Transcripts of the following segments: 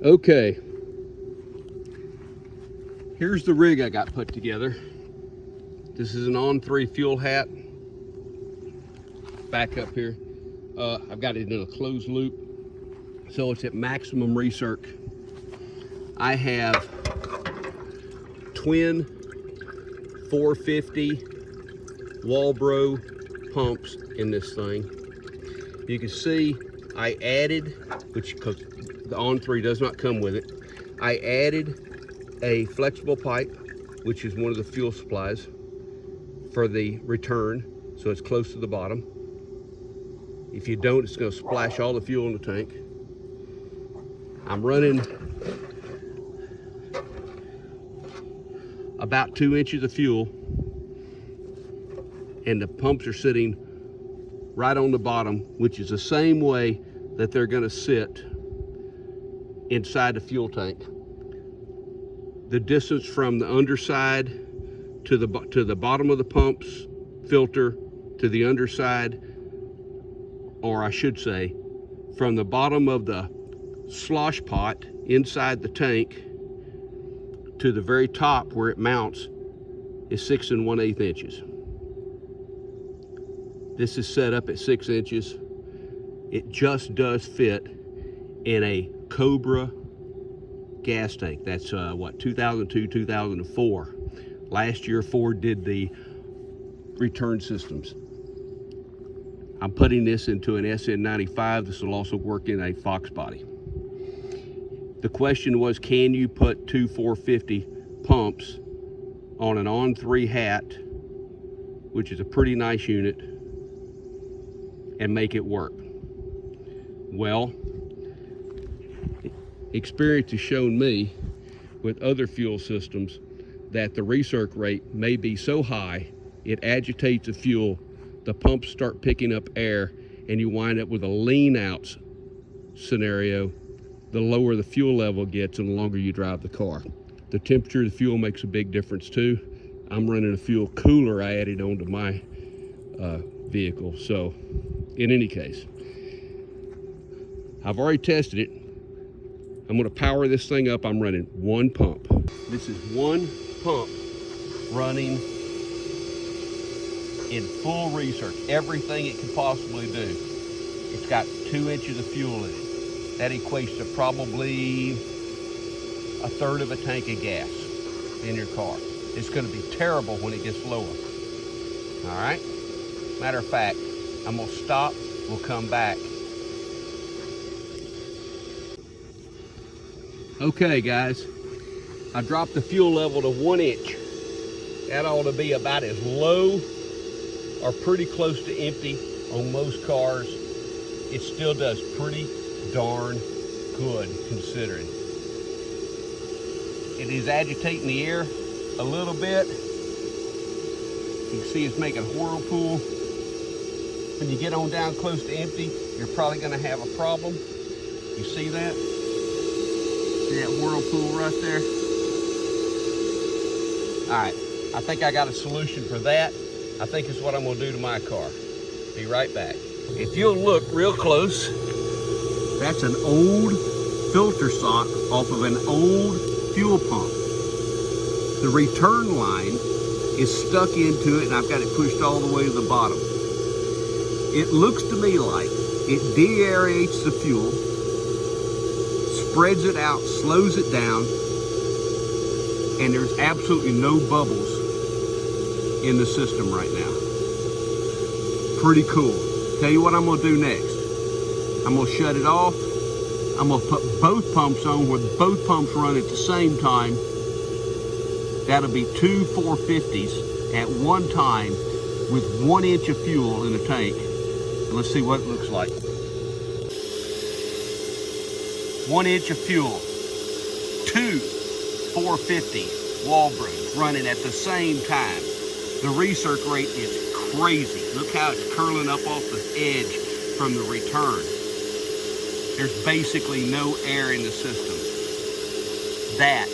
Okay, here's the rig I got put together. This is an on-3 fuel hat. Back up here. I've got it in a closed loop, so it's at maximum recirc. I have twin 450 Walbro pumps in this thing. You can see I added, which because the on-3 does not come with it, I added a flexible pipe, which is one of the fuel supplies for the return, so it's close to the bottom. If you don't, it's going to splash all the fuel in the tank. I'm running about 2 inches of fuel, and the pumps are sitting right on the bottom, which is the same way that they're going to sit inside the fuel tank. The distance from the underside to the bottom of the pump's filter to the underside, or I should say, from the bottom of the slosh pot inside the tank to the very top where it mounts, is 6 1/8 inches. This is set up at 6 inches. It just does fit in a Cobra gas tank. That's what, 2002, 2004. Last year Ford did the return systems. I'm putting this into an SN95. This will also work in a Fox body. The question was, can you put two 450 pumps on an on-3 hat, which is a pretty nice unit, and make it work? Well, experience has shown me with other fuel systems that the recirc rate may be so high it agitates the fuel, the pumps start picking up air, and you wind up with a lean out scenario. The lower the fuel level gets and the longer you drive the car. The temperature of the fuel makes a big difference too. I'm running a fuel cooler I added onto my vehicle. So in any case, I've already tested it. I'm going to power this thing up. I'm running one pump. This is one pump running in full recirc, everything it could possibly do. It's got 2 inches of fuel in it. That equates to probably 1/3 of a tank of gas in your car. It's going to be terrible when it gets lower. All right? Matter of fact, I'm going to stop. We'll come back. Okay, guys. I dropped the fuel level to 1 inch. That ought to be about as low or pretty close to empty on most cars. It still does pretty darn good considering. It is agitating the air a little bit. You can see it's making a whirlpool. When you get on down close to empty, you're probably going to have a problem. You see that? See that whirlpool right there? All right, I think I got a solution for that. I think it's what I'm going to do to my car. Be right back. If you'll look real close, that's an old filter sock off of an old fuel pump. The return line is stuck into it, and I've got it pushed all the way to the bottom. It looks to me like it de-aerates the fuel, spreads it out, slows it down, and there's absolutely no bubbles in the system right now. Pretty cool. Tell you what I'm gonna do next. I'm gonna shut it off. I'm gonna put both pumps on where both pumps run at the same time. That'll be two 450s at one time with 1 inch of fuel in the tank. And let's see what it looks like. 1 inch of fuel. Two 450 Walbros running at the same time. The recirc rate is crazy. Look how it's curling up off the edge from the return. There's basically no air in the system. That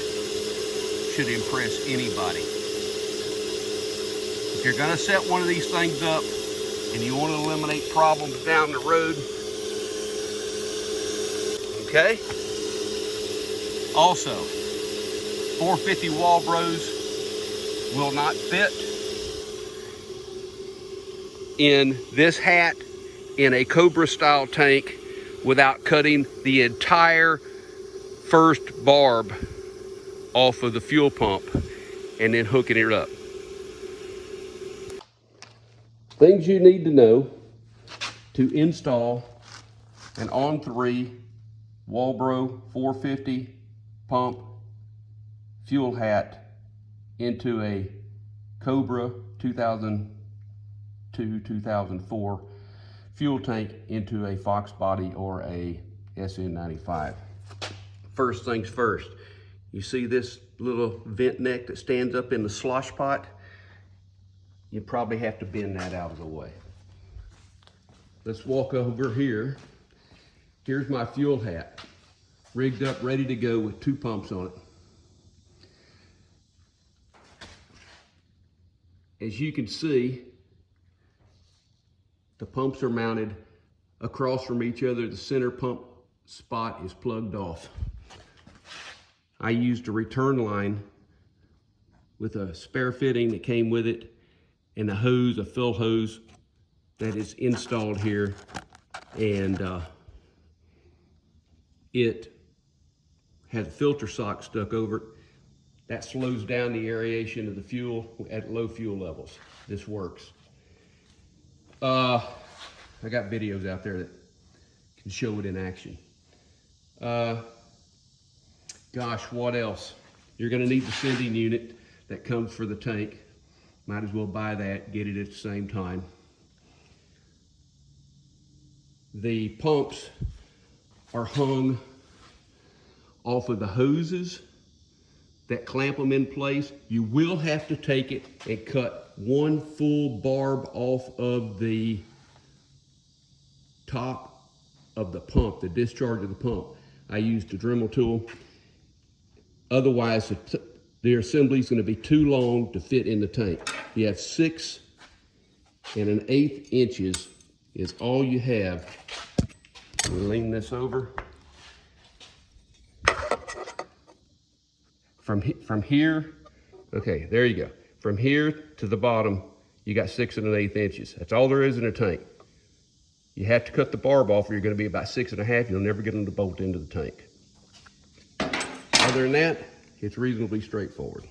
should impress anybody. If you're gonna set one of these things up and you want to eliminate problems down the road, okay, Also, 450 Walbros will not fit in this hat in a Cobra style tank without cutting the entire first barb off of the fuel pump and then hooking it up. Things you need to know to install an on-3 Walbro 450 pump fuel hat into a Cobra 2002-2004 fuel tank into a Fox body or a SN95. First things first, you see this little vent neck that stands up in the slosh pot? You probably have to bend that out of the way. Let's walk over here. Here's my fuel hat, rigged up, ready to go with 2 pumps on it. As you can see, the pumps are mounted across from each other. The center pump spot is plugged off. I used a return line with a spare fitting that came with it and a hose, a fill hose that is installed here, and it has a filter sock stuck over it. That slows down the aeration of the fuel at low fuel levels. This works. I got videos out there that can show it in action. Gosh, what else? You're gonna need the sending unit that comes for the tank. Might as well buy that, get it at the same time. The pumps are hung off of the hoses that clamp them in place. You will have to take it and cut 1 full barb off of the top of the pump, the discharge of the pump. I used a Dremel tool. Otherwise, the assembly is going to be too long to fit in the tank. You have 6 1/8 inches is all you have. Let me lean this over. From here, okay, there you go. From here to the bottom, you got 6 1/8 inches. That's all there is in a tank. You have to cut the barb off or you're gonna be about 6 1/2. You'll never get them to bolt into the tank. Other than that, it's reasonably straightforward.